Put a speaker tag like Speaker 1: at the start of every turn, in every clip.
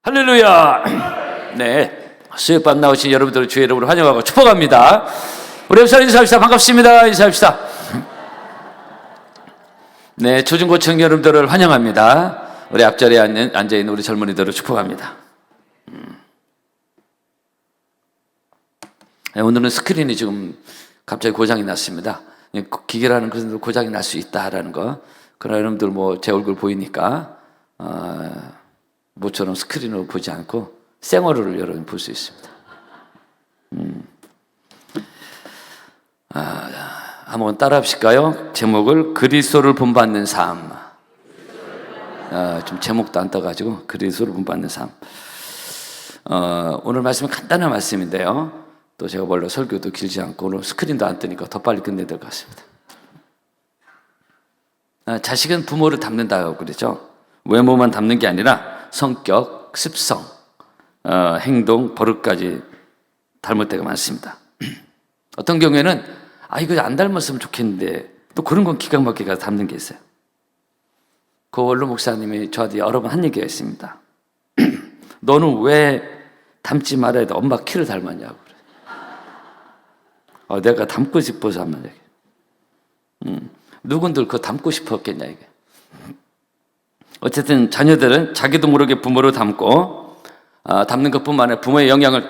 Speaker 1: 할렐루야. 네, 수요밤 나오신 여러분들을 주의 이름으로 환영하고 축복합니다. 우리 옆 사람 인사합시다. 반갑습니다. 인사합시다. 네, 초중고층 여러분들을 환영합니다. 우리 앞자리에 앉아있는 우리 젊은이들을 축복합니다. 네, 오늘은 스크린이 지금 갑자기 고장이 났습니다. 기계라는 것은 고장이 날 수 있다라는 거. 그러나 여러분들 뭐 제 얼굴 보이니까 모처럼 스크린으로 보지 않고 생얼을 여러분 볼 수 있습니다. 한번 따라 합시까요? 제목을 그리스도를 본받는 삶. 좀 제목도 안 떠가지고 그리스도를 본받는 삶. 오늘 말씀은 간단한 말씀인데요. 또 제가 원래 설교도 길지 않고 오늘 스크린도 안 뜨니까 더 빨리 끝내야 될 것 같습니다. 자식은 부모를 닮는다고 그러죠. 외모만 닮는 게 아니라 성격, 습성, 행동, 버릇까지 닮을 때가 많습니다. 어떤 경우에는 이거 안 닮았으면 좋겠는데 또 그런 건 기가 막히게 가서 닮는 게 있어요. 그 원로 목사님이 저한테 여러 번 한 얘기가 있습니다. 너는 왜 닮지 말아야 돼? 엄마 키를 닮았냐고 그래. 내가 닮고 싶어서 하면 얘기. 누군들 그거 닮고 싶었겠냐 이게. 어쨌든 자녀들은 자기도 모르게 부모를 닮고 닮는 것뿐만 아니라 부모의 영향을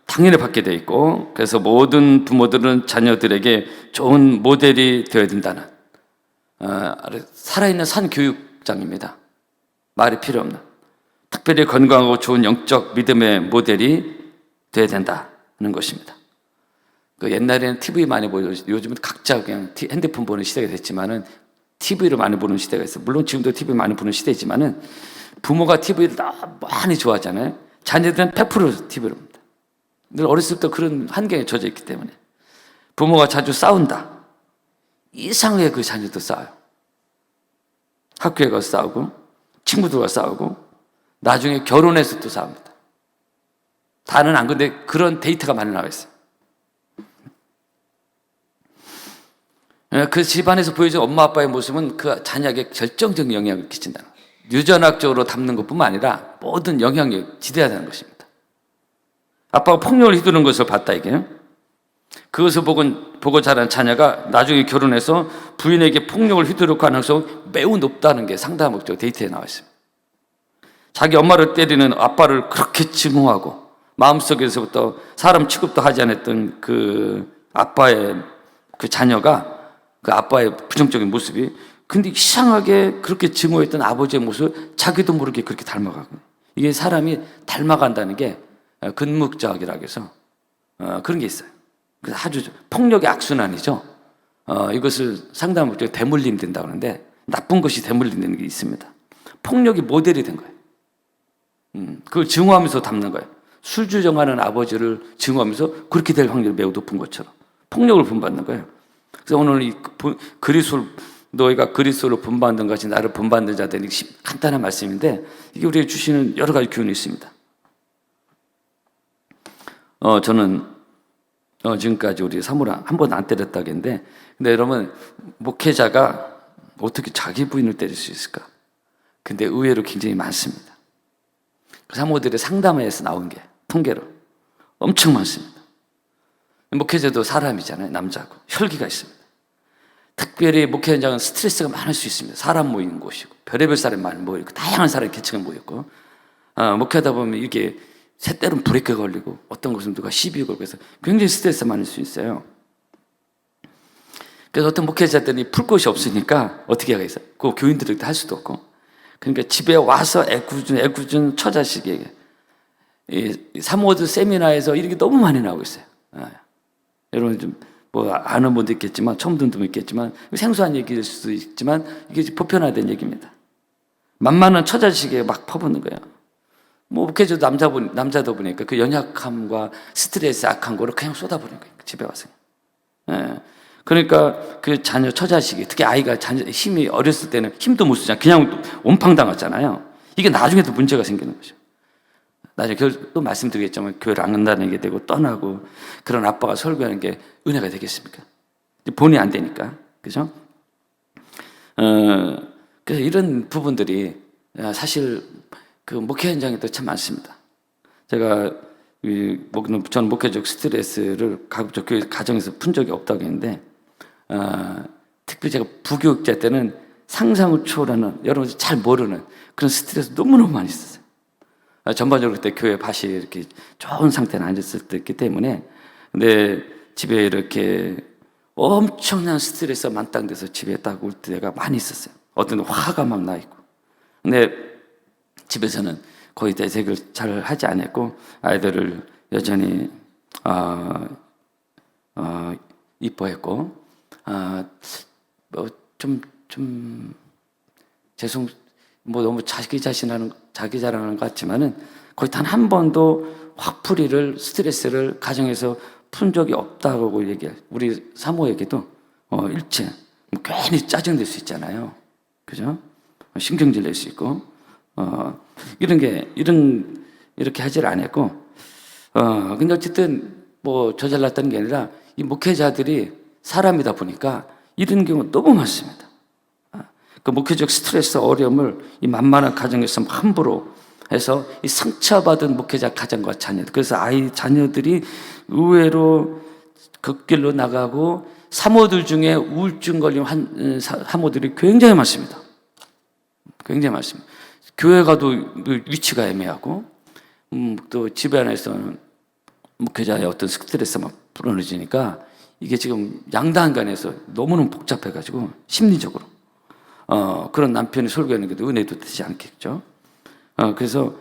Speaker 1: 당연히 받게 돼 있고, 그래서 모든 부모들은 자녀들에게 좋은 모델이 되어야 된다는 살아있는 산 교육장입니다. 말이 필요 없는, 특별히 건강하고 좋은 영적 믿음의 모델이 되어야 된다는 것입니다. 그 옛날에는 TV 많이 보고 요즘은 각자 그냥 핸드폰 보는 시대가 됐지만은 TV를 많이 보는 시대가 있어요. 물론 지금도 TV 많이 보는 시대지만은 부모가 TV를 많이 좋아하잖아요. 자녀들은 100% TV를 봅니다. 늘 어렸을 때부터 그런 환경에 젖어 있기 때문에 부모가 자주 싸운다. 이상하게 그 자녀도 싸워요. 학교에 가서 싸우고 친구들과 싸우고 나중에 결혼해서 또 싸웁니다. 다는 안 그런데 그런 데이터가 많이 나와 있어요. 그 집안에서 보여준 엄마 아빠의 모습은 그 자녀에게 결정적인 영향을 끼친다는 거예요. 유전학적으로 닮는 것뿐만 아니라 모든 영향력이 지대하다는 것입니다. 아빠가 폭력을 휘두르는 것을 봤다 이게. 그것을 보고 자란 자녀가 나중에 결혼해서 부인에게 폭력을 휘두를 가능성이 매우 높다는 게 상당 목적 데이터에 나와 있습니다. 자기 엄마를 때리는 아빠를 그렇게 증오하고 마음속에서부터 사람 취급도 하지 않았던 그 아빠의 그 자녀가 그 아빠의 부정적인 모습이, 근데 이상하게 그렇게 증오했던 아버지의 모습을 자기도 모르게 그렇게 닮아가고, 이게 사람이 닮아간다는 게 근묵적이라고 해서 그런 게 있어요. 그래서 아주 폭력의 악순환이죠. 이것을 상당 목적으로 대물림 된다고 하는데 나쁜 것이 대물림 되는 게 있습니다. 폭력이 모델이 된 거예요. 그걸 증오하면서 닮는 거예요. 술주정하는 아버지를 증오하면서 그렇게 될 확률이 매우 높은 것처럼 폭력을 본받는 거예요. 그래서 오늘 이 너희가 그리스도를 본받는 것이 나를 본받는 자들이 간단한 말씀인데 이게 우리에게 주시는 여러 가지 교훈이 있습니다. 저는 지금까지 우리 사모랑 한 번 안 때렸다겠는데, 근데 여러분 목회자가 어떻게 자기 부인을 때릴 수 있을까? 근데 의외로 굉장히 많습니다. 그 사모들의 상담회에서 나온 게 통계로 엄청 많습니다. 목회자도 사람이잖아요. 남자고 혈기가 있습니다. 특별히 목회 현장은 스트레스가 많을 수 있습니다. 사람 모이는 곳이고 별의별 사람이 많이 모이고 다양한 사람 계층이 모였고, 목회하다 보면 이게 때론 브레이크 걸리고 어떤 곳은 누가 시비 걸고 해서 굉장히 스트레스가 많을 수 있어요. 그래서 어떤 목회자들이 풀 곳이 없으니까 어떻게 하겠어요? 그 교인들에게 할 수도 없고, 그러니까 집에 와서 애꿎은 처자식에게 사모들 세미나에서 이렇게 너무 많이 나오고 있어요. 여러분 좀 뭐 아는 분도 있겠지만 처음 듣는 분도 있겠지만 생소한 얘기일 수도 있지만 이게 보편화된 얘기입니다. 만만한 처자식에 막 퍼붓는 거예요. 뭐 목회자도 남자다 보니까 그 연약함과 스트레스, 악한 거를 그냥 쏟아버리는 거예요. 집에 와서. 그러니까 그 자녀 처자식이, 특히 아이가 힘이 어렸을 때는 힘도 못 쓰잖아요. 그냥 온팡당하잖아요. 이게 나중에도 문제가 생기는 거죠. 나중에 또 말씀드리겠지만 교회를 안 간다는 게 되고 떠나고, 그런 아빠가 설교하는 게 은혜가 되겠습니까? 본이 안 되니까. 그죠? 그래서 이런 부분들이 사실 그 목회 현장에도 참 많습니다. 제가 저는 목회적 스트레스를 가급적 교회 가정에서 푼 적이 없다고 했는데, 특히 제가 부교육자 때는 상상을 초월하는, 여러분들이 잘 모르는 그런 스트레스 너무너무 많이 있었어요. 전반적으로 그때 교회 밭이 이렇게 좋은 상태는 아니었을 때였기 때문에, 근데 집에 이렇게 엄청난 스트레스가 만땅돼서 집에 딱 올 때가 많이 있었어요. 어떤 데 화가 막 나 있고. 근데 집에서는 거의 대책을 잘 하지 않았고, 아이들을 여전히 이뻐했고, 너무 자기 자랑하는 것 같지만은 거의 단 한 번도 화풀이를, 스트레스를 가정에서 푼 적이 없다고 얘기해요. 우리 사모에게도 일체 괜히 짜증낼 수 있잖아요. 그죠? 신경질 낼 수 있고, 이렇게 하질 않았고, 근데 어쨌든 저 잘났다는 게 아니라 이 목회자들이 사람이다 보니까 이런 경우 너무 많습니다. 그 목회적 스트레스, 어려움을 이 만만한 가정에서 함부로 해서 이 상처받은 목회자 가정과 자녀들, 그래서 자녀들이 의외로 걷길로 나가고, 사모들 중에 우울증 걸린 사모들이 굉장히 많습니다. 굉장히 많습니다. 교회 가도 위치가 애매하고, 또 집에 안에서는 목회자의 어떤 스트레스가 막 불어넣어지니까 이게 지금 양단간에서 너무너무 복잡해가지고 심리적으로 그런 남편이 설교하는 게도 은혜도 되지 않겠죠. 그래서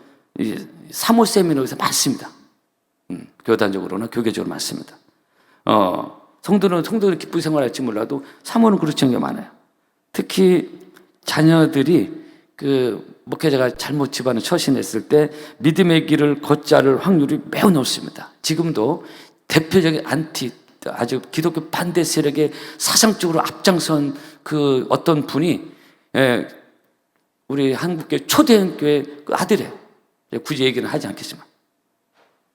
Speaker 1: 사모 세미나에서 많습니다. 교단적으로나 교계적으로 많습니다. 성도는 기쁘게 생활할지 몰라도 사모는 그렇지 않은 게 많아요. 특히 자녀들이 그 목회자가 잘못 집안을 처신했을 때 믿음의 길을 걷지 않을 확률이 매우 높습니다. 지금도 대표적인 아주 기독교 반대 세력에 사상적으로 앞장선 그 어떤 분이 우리 한국교회 초대형교회 그 아들이에요. 굳이 얘기는 하지 않겠지만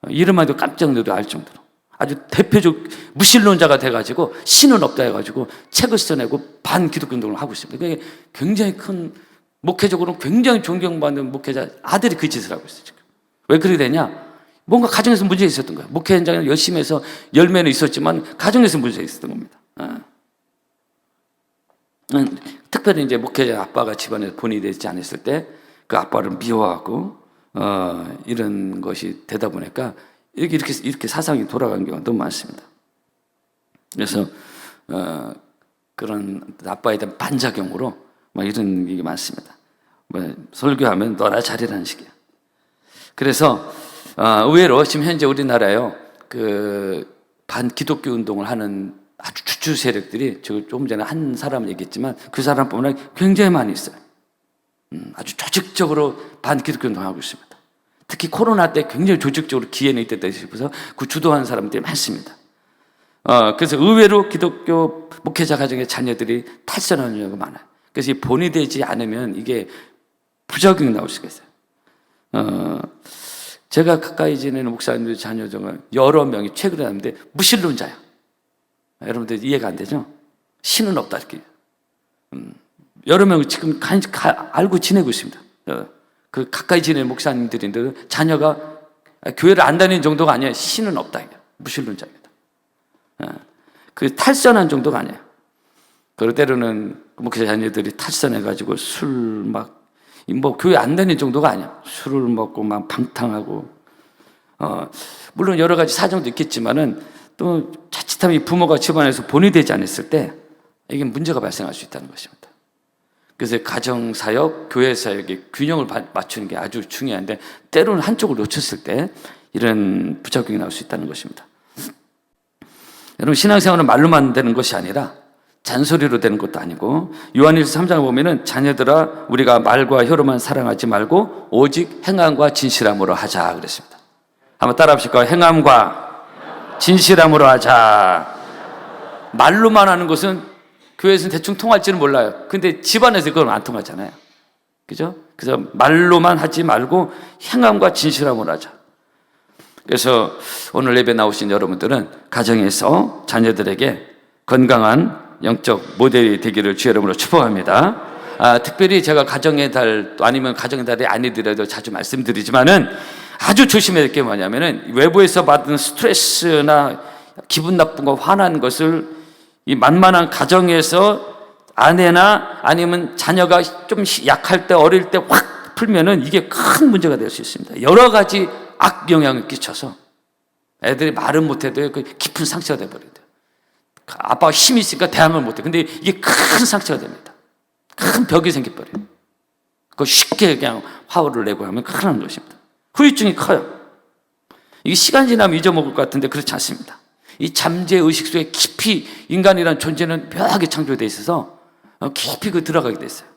Speaker 1: 이름만 해도 깜짝 놀라 알 정도로 아주 대표적 무신론자가 돼가지고 신은 없다 해가지고 책을 써내고 반기독교 운동을 하고 있습니다. 그게 굉장히 큰, 목회적으로 굉장히 존경받는 목회자 아들이 그 짓을 하고 있어요. 지금 왜 그렇게 되냐? 뭔가 가정에서 문제가 있었던 거예요. 목회 현장에 열심히 해서 열매는 있었지만 가정에서 문제가 있었던 겁니다. 특별히 이제 목회자 아빠가 집안에서 본인이 되지 않았을 때 그 아빠를 미워하고 이런 것이 되다 보니까 이렇게 사상이 돌아간 경우가 너무 많습니다. 그래서 그런 아빠에 대한 반작용으로 이런 게 많습니다. 설교하면 너나 잘이라는 식이야. 그래서 의외로 지금 현재 우리나라에요 그 반기독교 운동을 하는 아주 주주 세력들이, 저 조금 전에 한 사람 얘기했지만 그 사람뿐만 아니라 굉장히 많이 있어요. 아주 조직적으로 반기독교 운동을 하고 있습니다. 특히 코로나 때 굉장히 조직적으로 기회는 있었다 싶어서 그 주도하는 사람들이 많습니다. 그래서 의외로 기독교 목회자 가정의 자녀들이 탈선하는 경우가 많아요. 그래서 이 본이 되지 않으면 이게 부작용이 나올 수가 있어요. 제가 가까이 지내는 목사님들 자녀 중에 여러 명이 최근에 왔는데 무신론자야. 여러분들 이해가 안 되죠? 신은 없다 이렇게. 여러 명이 지금 알고 지내고 있습니다. 그 가까이 지내는 목사님들인데 자녀가 교회를 안 다니는 정도가 아니야. 신은 없다 이게. 무신론자입니다. 그 탈선한 정도가 아니에요. 그럴 때로는 목회자 자녀들이 탈선해가지고 술 교회 안 다니는 정도가 아니야. 술을 먹고 막 방탕하고, 물론 여러 가지 사정도 있겠지만은 또 자칫하면 이 부모가 집안에서 본이 되지 않았을 때 이게 문제가 발생할 수 있다는 것입니다. 그래서 가정사역, 교회사역의 균형을 맞추는 게 아주 중요한데 때로는 한쪽을 놓쳤을 때 이런 부작용이 나올 수 있다는 것입니다. 여러분, 신앙생활은 말로만 되는 것이 아니라 잔소리로 되는 것도 아니고, 요한일서 3장을 보면은 자녀들아 우리가 말과 혀로만 사랑하지 말고 오직 행함과 진실함으로 하자 그랬습니다. 한번 따라 합시다. 행함과 진실함으로 하자. 말로만 하는 것은 교회에서는 대충 통할지는 몰라요. 근데 집안에서 그건 안 통하잖아요. 그죠? 그래서 말로만 하지 말고 행함과 진실함으로 하자. 그래서 오늘 예배 나오신 여러분들은 가정에서 자녀들에게 건강한 영적 모델이 되기를 주의 이름으로 축복합니다. 특별히 제가 가정의 달 또 아니면 가정의 달이 아니더라도 자주 말씀드리지만은 아주 조심해야 될 게 뭐냐면은 외부에서 받은 스트레스나 기분 나쁜 거 화난 것을 이 만만한 가정에서 아내나 아니면 자녀가 좀 약할 때 어릴 때 확 풀면은 이게 큰 문제가 될 수 있습니다. 여러 가지 악영향을 끼쳐서 애들이 말은 못해도 그 깊은 상처가 돼버려요. 아빠가 힘이 있으니까 대항을 못해. 근데 이게 큰 상처가 됩니다. 큰 벽이 생겨버려요. 그거 쉽게 그냥 화를 내고 하면 큰일 나는 것입니다. 후유증이 커요. 이게 시간 지나면 잊어먹을 것 같은데 그렇지 않습니다. 이 잠재의식 속에 깊이 인간이라는 존재는 묘하게 창조되어 있어서 깊이 들어가게 돼 있어요.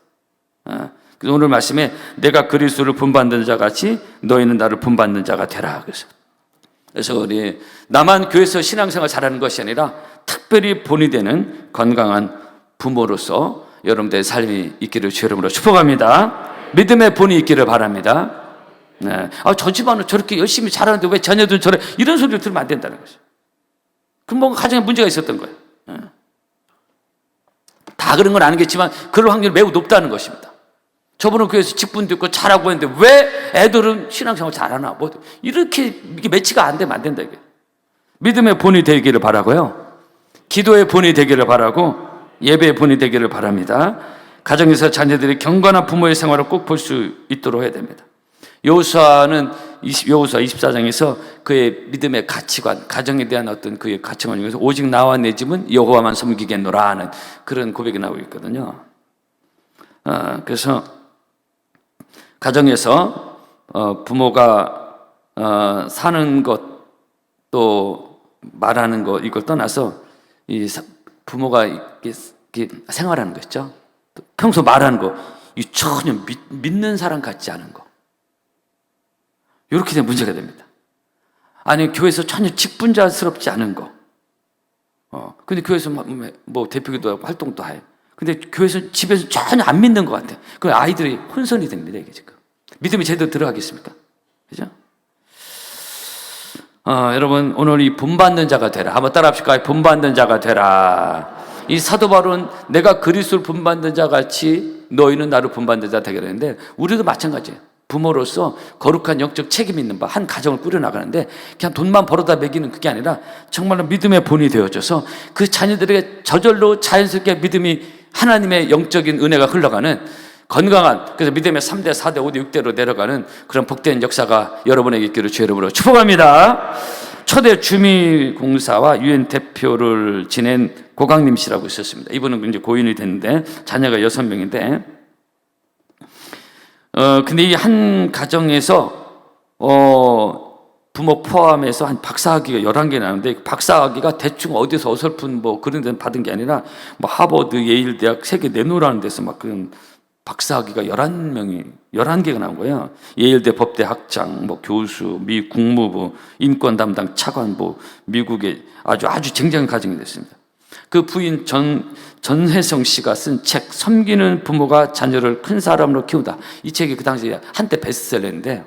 Speaker 1: 그래서 오늘 말씀에 내가 그리스도를 본받는 자 같이 너희는 나를 본받는 자가 되라. 그래서 우리 나만 교회에서 신앙생활 잘하는 것이 아니라 특별히 본이 되는 건강한 부모로서 여러분들의 삶이 있기를 주의 이름으로 축복합니다. 믿음의 본이 있기를 바랍니다. 네. 저 집안은 저렇게 열심히 잘하는데 왜 자녀들은 저래? 이런 소리를 들으면 안 된다는 거죠. 그럼 뭔가 가정에 문제가 있었던 거예요. 네. 다 그런 건 아니겠지만 그럴 확률이 매우 높다는 것입니다. 저분은 교회에서 직분도 있고 잘하고 했는데 왜 애들은 신앙생활 잘하나? 뭐 이렇게 이게 매치가 안 되면 안 된다 이게. 믿음의 본이 되기를 바라고요. 기도의 본이 되기를 바라고 예배의 본이 되기를 바랍니다. 가정에서 자녀들이 경건한 부모의 생활을 꼭 볼 수 있도록 해야 됩니다. 여호수아 24장에서 그의 믿음의 가치관, 가정에 대한 어떤 그의 가치관 중에서 오직 나와 내 집은 여호와만 섬기겠노라 하는 그런 고백이 나오고 있거든요. 그래서 가정에서 부모가 사는 것 또 말하는 것 이걸 떠나서 이 부모가 이렇게 생활하는 거 있죠. 평소 말하는 거 이 전혀 믿는 사람 같지 않은 거. 이렇게 되면 문제가 됩니다. 아니 교회에서 전혀 직분자스럽지 않은 거. 근데 교회에서 뭐 대표기도 하고 활동도 해요. 근데 교회에서 집에서 전혀 안 믿는 것 같아. 그 아이들이 혼선이 됩니다. 이게 지금 믿음이 제대로 들어가겠습니까? 그죠? 여러분 오늘 이 본받는 자가 되라. 한번 따라합시다. 본받는 자가 되라. 이 사도 바울은 내가 그리스도를 본받는 자 같이 너희는 나를 본받는 자 되게 되는데 우리도 마찬가지예요. 부모로서 거룩한 영적 책임 있는 바 한 가정을 꾸려나가는데 그냥 돈만 벌어다 먹이는 그게 아니라 정말로 믿음의 본이 되어져서 그 자녀들에게 저절로 자연스럽게 믿음이 하나님의 영적인 은혜가 흘러가는 건강한 그래서 믿음의 3대, 4대, 5대, 6대로 내려가는 그런 복된 역사가 여러분에게 있기를 주의 이름으로 축복합니다. 초대 주미공사와 유엔 대표를 지낸 고강림 씨라고 있었습니다. 이분은 이제 고인이 됐는데 자녀가 6명인데 근데 이 한 가정에서 부모 포함해서 한 박사학위가 11개 나오는데 박사학위가 대충 어디서 어설픈 뭐 그런 데는 받은 게 아니라 뭐 하버드, 예일 대학 세계 내노라는 데서 막 그런 박사학위가 11개가 나온 거예요. 예일대 법대 학장, 뭐 교수, 미 국무부, 인권 담당 차관보, 미국의 아주 쟁쟁한 가정이 됐습니다. 그 부인 전혜성 씨가 쓴 책, 섬기는 부모가 자녀를 큰 사람으로 키운다. 이 책이 그 당시에 한때 베스트셀러인데,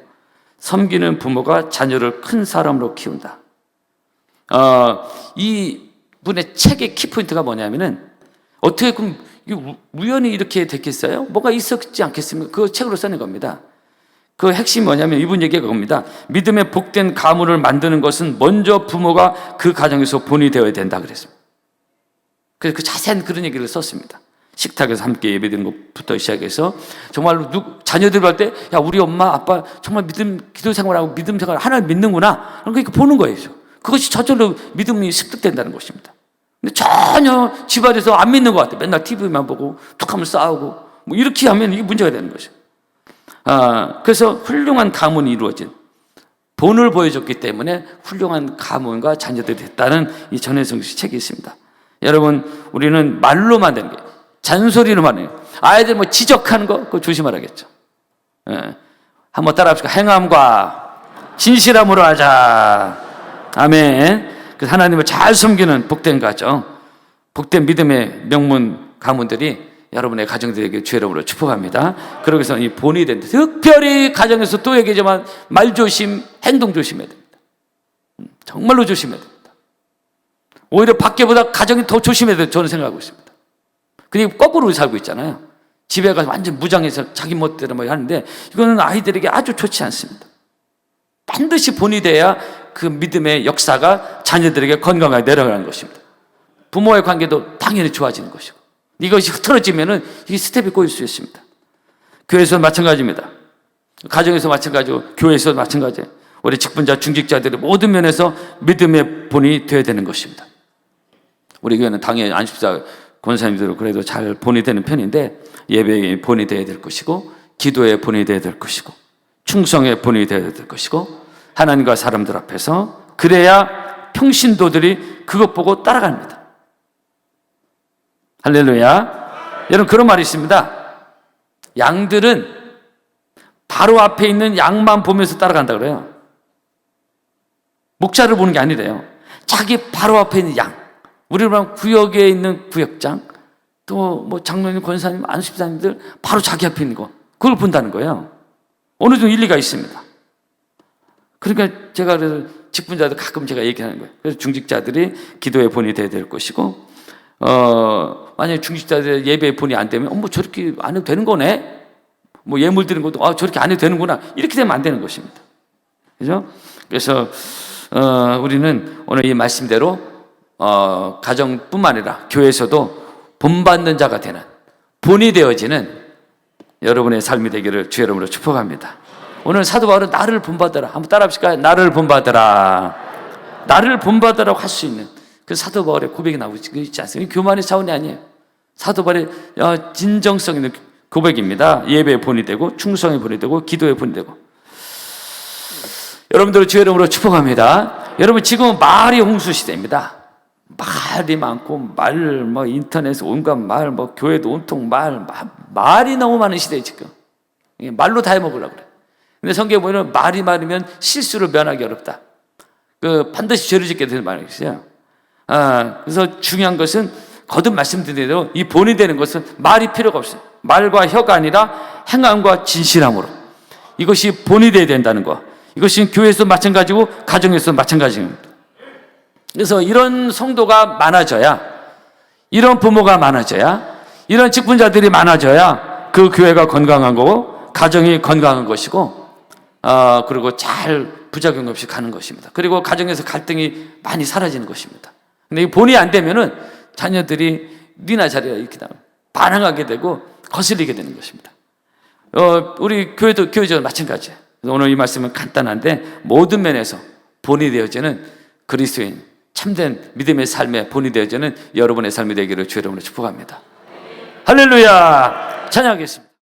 Speaker 1: 섬기는 부모가 자녀를 큰 사람으로 키운다. 이 분의 책의 키포인트가 뭐냐면은, 어떻게 그럼 우연히 이렇게 됐겠어요? 뭐가 있었지 않겠습니까? 그 책으로 써낸 겁니다. 그 핵심이 뭐냐면 이분 얘기가 그겁니다. 믿음의 복된 가문을 만드는 것은 먼저 부모가 그 가정에서 본이 되어야 된다 그랬습니다. 그래서 그 자세한 그런 얘기를 썼습니다. 식탁에서 함께 예배드리는 것부터 시작해서 정말로 자녀들 볼 때 야 우리 엄마 아빠 정말 기도 생활하고 믿음 생활 하나님 믿는구나 그러니까 보는 거예요. 그것이 저절로 믿음이 습득된다는 것입니다. 근데 전혀 집안에서 안 믿는 것 같아요. 맨날 TV만 보고 툭하면 싸우고 뭐 이렇게 하면 이게 문제가 되는 거죠. 그래서 훌륭한 가문이 이루어진 본을 보여줬기 때문에 훌륭한 가문과 자녀들이 됐다는 이 전혜성 씨 책이 있습니다. 여러분 우리는 말로만 되는 게 잔소리로만 해요. 아이들 뭐 지적하는 거 그거 조심하라겠죠. 한번 따라합시다. 행함과 진실함으로 하자. 아멘. 그래서 하나님을 잘 섬기는 복된 가정, 복된 믿음의 명문 가문들이 여러분의 가정들에게 주의 이름으로 축복합니다. 그러기 위해서 이 본이 된다. 특별히 가정에서 또 얘기하지만 말 조심, 행동 조심해야 됩니다. 정말로 조심해야 됩니다. 오히려 밖에보다 가정이 더 조심해야 돼요. 저는 생각하고 있습니다. 그리고 거꾸로 살고 있잖아요. 집에 가서 완전 무장해서 자기 멋대로 뭐 하는데 이거는 아이들에게 아주 좋지 않습니다. 반드시 본이 돼야 그 믿음의 역사가 자녀들에게 건강하게 내려가는 것입니다. 부모의 관계도 당연히 좋아지는 것이고, 이것이 흐트러지면은 이 스텝이 꼬일 수 있습니다. 교회에서 마찬가지입니다. 가정에서 마찬가지고, 교회에서 마찬가지예요. 우리 직분자, 중직자들이 모든 면에서 믿음의 본이 되어야 되는 것입니다. 우리 교회는 당연히 안식자 권사님들은 그래도 잘 본이 되는 편인데, 예배의 본이 되어야 될 것이고, 기도의 본이 되어야 될 것이고, 충성의 본이 되어야 될 것이고, 하나님과 사람들 앞에서 그래야 평신도들이 그것 보고 따라갑니다. 할렐루야. 여러분, 그런 말이 있습니다. 양들은 바로 앞에 있는 양만 보면서 따라간다 그래요. 목자를 보는 게 아니래요. 자기 바로 앞에 있는 양, 우리 구역에 있는 구역장, 또 뭐 장로님, 권사님, 안수집사님들 바로 자기 앞에 있는 거, 그걸 본다는 거예요. 어느 정도 일리가 있습니다. 그러니까 제가 그래서 직분자들 가끔 제가 얘기하는 거예요. 그래서 중직자들이 기도의 본이 되어야 될 것이고, 만약에 중직자들 예배의 본이 안 되면, 뭐 저렇게 안 해도 되는 거네? 뭐 예물 드리는 것도, 저렇게 안 해도 되는구나. 이렇게 되면 안 되는 것입니다. 그죠? 그래서, 우리는 오늘 이 말씀대로, 가정뿐만 아니라 교회에서도 본받는 자가 되는, 본이 되어지는 여러분의 삶이 되기를 주의 이름으로 축복합니다. 오늘 사도 바울은 나를 본받으라. 한번 따라 합시다. 나를 본받으라. 나를 본받으라고 할 수 있는 그 사도 바울의 고백이 나오고 있지 않습니까? 교만의 차원이 아니에요. 사도 바울의 진정성 있는 고백입니다. 예배의 본이 되고, 충성의 본이 되고, 기도의 본이 되고. 여러분들을 주의 이름으로 축복합니다. 여러분, 지금은 말이 홍수 시대입니다. 말이 많고, 뭐 인터넷 온갖 말, 뭐 교회도 온통 말이 너무 많은 시대에 지금 말로 다 해먹으려고 그래. 근데 성경에 보면 말이 많으면 실수를 면하기 어렵다. 반드시 죄를 짓게 되는 말이 있어요. 그래서 중요한 것은 거듭 말씀드린 대로 이 본이 되는 것은 말이 필요가 없어요. 말과 혀가 아니라 행함과 진실함으로, 이것이 본이 되어야 된다는 거. 이것이 교회에서 마찬가지고 가정에서 마찬가지입니다. 그래서 이런 성도가 많아져야, 이런 부모가 많아져야, 이런 직분자들이 많아져야 그 교회가 건강한 거고, 가정이 건강한 것이고, 그리고 잘 부작용 없이 가는 것입니다. 그리고 가정에서 갈등이 많이 사라지는 것입니다. 근데 이 본이 안 되면은 자녀들이 니나 잘해야 이렇게 반항하게 되고 거슬리게 되는 것입니다. 우리 교회도 마찬가지예요. 오늘 이 말씀은 간단한데 모든 면에서 본이 되어지는 그리스도인, 참된 믿음의 삶의 본이 되어지는 여러분의 삶이 되기를 주의 이름으로 축복합니다. 할렐루야. 찬양하겠습니다.